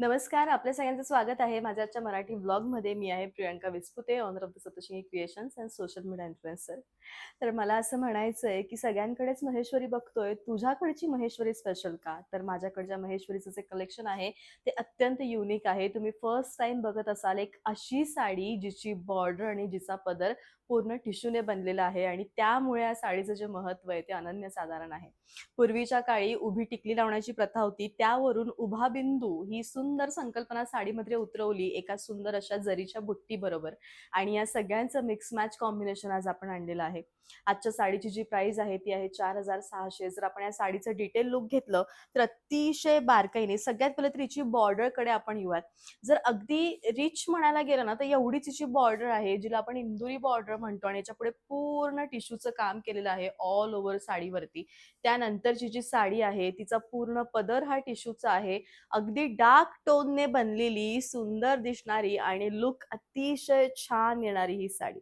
नमस्कार, आपल्या सगळ्यांचं स्वागत आहे माझ्या आजच्या मराठी व्लॉगमध्ये. मी आहे Priyanka Vispute, owner of the Saptashrungi creations and social media influencer. तर मला असं म्हणायचं आहे, की सगळ्यांकडेच महेश्वरी बघतोय, तुझ्याकडची महेश्वरी स्पेशल का? तर माझ्याकडच्या महेश्वरीचं जे कलेक्शन आहे, ते अत्यंत युनिक आहे. तुम्ही फर्स्ट टाईम बघत असाल, एक अशी साडी जिची बॉर्डर आणि जिचा पदर पूर्ण टिश्यूने बनलेला आहे आणि त्यामुळे या साडीचं जे महत्त्व आहे, ते अनन्यसाधारण आहे. पूर्वीच्या काळी उभी टिकली लावण्याची प्रथा होती, त्यावरून उभा बिंदू ही सुंदर संकल्पना साडीमध्ये उतरवली एका सुंदर अशा जरीच्या बुट्टी बरोबर. आणि या सगळ्यांचं मिक्स मॅच कॉम्बिनेशन आज आपण आणलेलं आहे. आजच्या साडीची जी प्राइस आहे ती आहे 4,600. जर आपण या साडीचं डिटेल लुक घेतलं तर अतिशय बारकाईने सगळ्यात पहिले तर हिची बॉर्डरकडे आपण येऊयात. जर अगदी रिच म्हणायला गेलं ना तर एवढीच हिची बॉर्डर आहे, जिला आपण इंदुरी बॉर्डर म्हणतो, आणि याच्यापुढे पूर्ण टिश्यूचं काम केलेलं आहे ऑल ओव्हर साडीवरती. त्यानंतरची जी साडी आहे तिचा पूर्ण पदर हा टिश्यूचा आहे. अगदी डार्क टोनने बनलेली, सुंदर दिसणारी आणि लुक अतिशय छान येणारी ही साडी.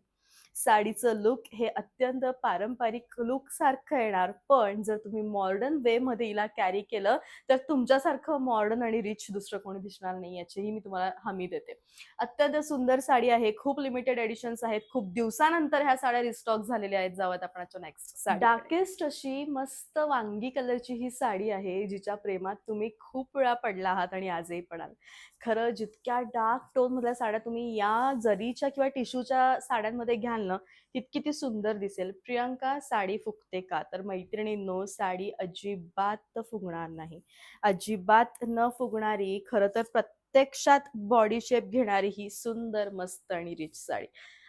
साडीचं लुक हे अत्यंत पारंपरिक लुक सारखं येणार, पण जर तुम्ही मॉडर्न वे मध्ये हिला कॅरी केलं तर तुमच्यासारखं मॉडर्न आणि रिच दुसरं कोणी दिसणार नाही, याचीही मी तुम्हाला हमी देते. अत्यंत सुंदर साडी आहे, खूप लिमिटेड एडिशन्स आहेत, खूप दिवसानंतर ह्या साड्या रिस्टॉक झालेल्या आहेत. जावत आपण नेक्स्ट साडी. डार्केस्ट अशी मस्त वांगी कलरची ही साडी आहे, जिच्या प्रेमात तुम्ही खूप वेळा पडला आहात आणि आजही पडाल. खरं जितक्या डार्क टोन मधल्या साड्या तुम्ही या जरीच्या किंवा टिश्यूच्या साड्यांमध्ये घ्याल ना, तितकी ती सुंदर दिसेल. प्रियंका, साडी फुगते का? तर मैत्रिणींनो, साडी अजिबात फुगणार नाही. अजिबात न फुगणारी, खरं तर प्रत्यक्षात बॉडी शेप घेणारी ही सुंदर, मस्त आणि रिच साडी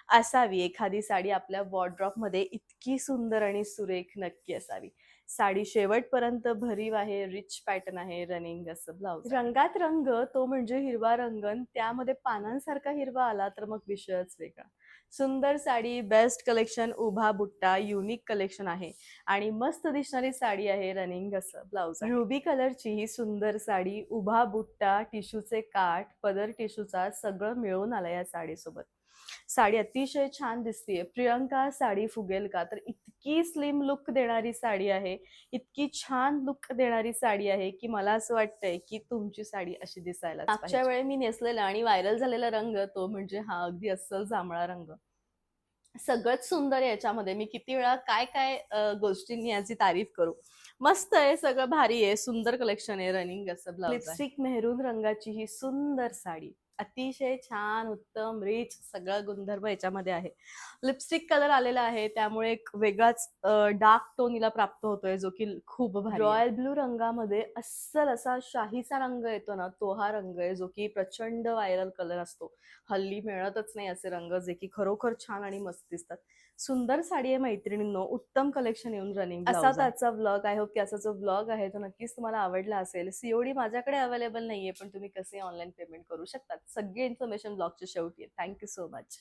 असावी. एखादी साडी आपल्या वॉर्डरोबमध्ये इतकी सुंदर आणि सुरेख नक्की असावी. साडी शेवटपर्यंत भरीव आहे, रिच पॅटर्न आहे, रनिंग असं ब्लाउज. रंगात रंग तो म्हणजे हिरवा रंग, त्यामध्ये पानांसारखा हिरवा आला तर मग विषयच वेगळा. सुंदर साडी, बेस्ट कलेक्शन, उभा बुट्टा, युनिक कलेक्शन आहे आणि मस्त दिसणारी साडी आहे, रनिंग असं ब्लाउज. रुबी कलरची ही सुंदर साडी, उभा बुट्टा, टिश्यूचे काठ, पदर टिश्यूचा, सगळं मिळून आलं या साडीसोबत. साडी अतिशय छान दिसतीये. प्रियंका, साडी फुगेल का? तर इतकी स्लिम लुक देणारी साडी आहे, इतकी छान लुक देणारी साडी आहे, की मला असं वाटतंय की तुमची साडी अशी दिसायलाच पाहिजे. मागच्या वेळी मी नेसलेला आणि व्हायरल झालेला रंग तो म्हणजे हा अगदी अस्सल जांभळा रंग. सगळंच सुंदर आहे याच्यामध्ये. मी किती वेळा काय काय गोष्टींनी याची तारीफ करू. मस्त आहे, सगळं भारी आहे, सुंदर कलेक्शन आहे, रनिंग असं ब्लाउज. लिपस्टिक मेहरून रंगाची ही सुंदर साडी अतिशय छान, उत्तम, रिच सगळं गुणधर्म याच्यामध्ये आहे. लिपस्टिक कलर आलेला आहे, त्यामुळे एक वेगळाच डार्क टोन हिला प्राप्त होतोय, जो की खूप भारी. रॉयल ब्लू रंगामध्ये अस्सल असा शाहीचा रंग येतो ना, तो हा रंग आहे, जो की प्रचंड व्हायरल कलर असतो. हल्ली मिळतच नाही असे रंग, जे की खरोखर छान आणि मस्त दिसतात. सुंदर साडी आहे मैत्रिणींनो, उत्तम कलेक्शन येऊन रनिंग. असाच आजचा व्लॉग. आय होप की असा जो व्लॉग आहे तो नक्कीच तुम्हाला आवडला असेल. सीओडी माझ्याकडे अवेलेबल नाहीये, पण तुम्ही कसे ऑनलाईन पेमेंट करू शकतात, सगळी इन्फॉर्मेशन ब्लॉगच्या शेवटी आहे. Thank you so much.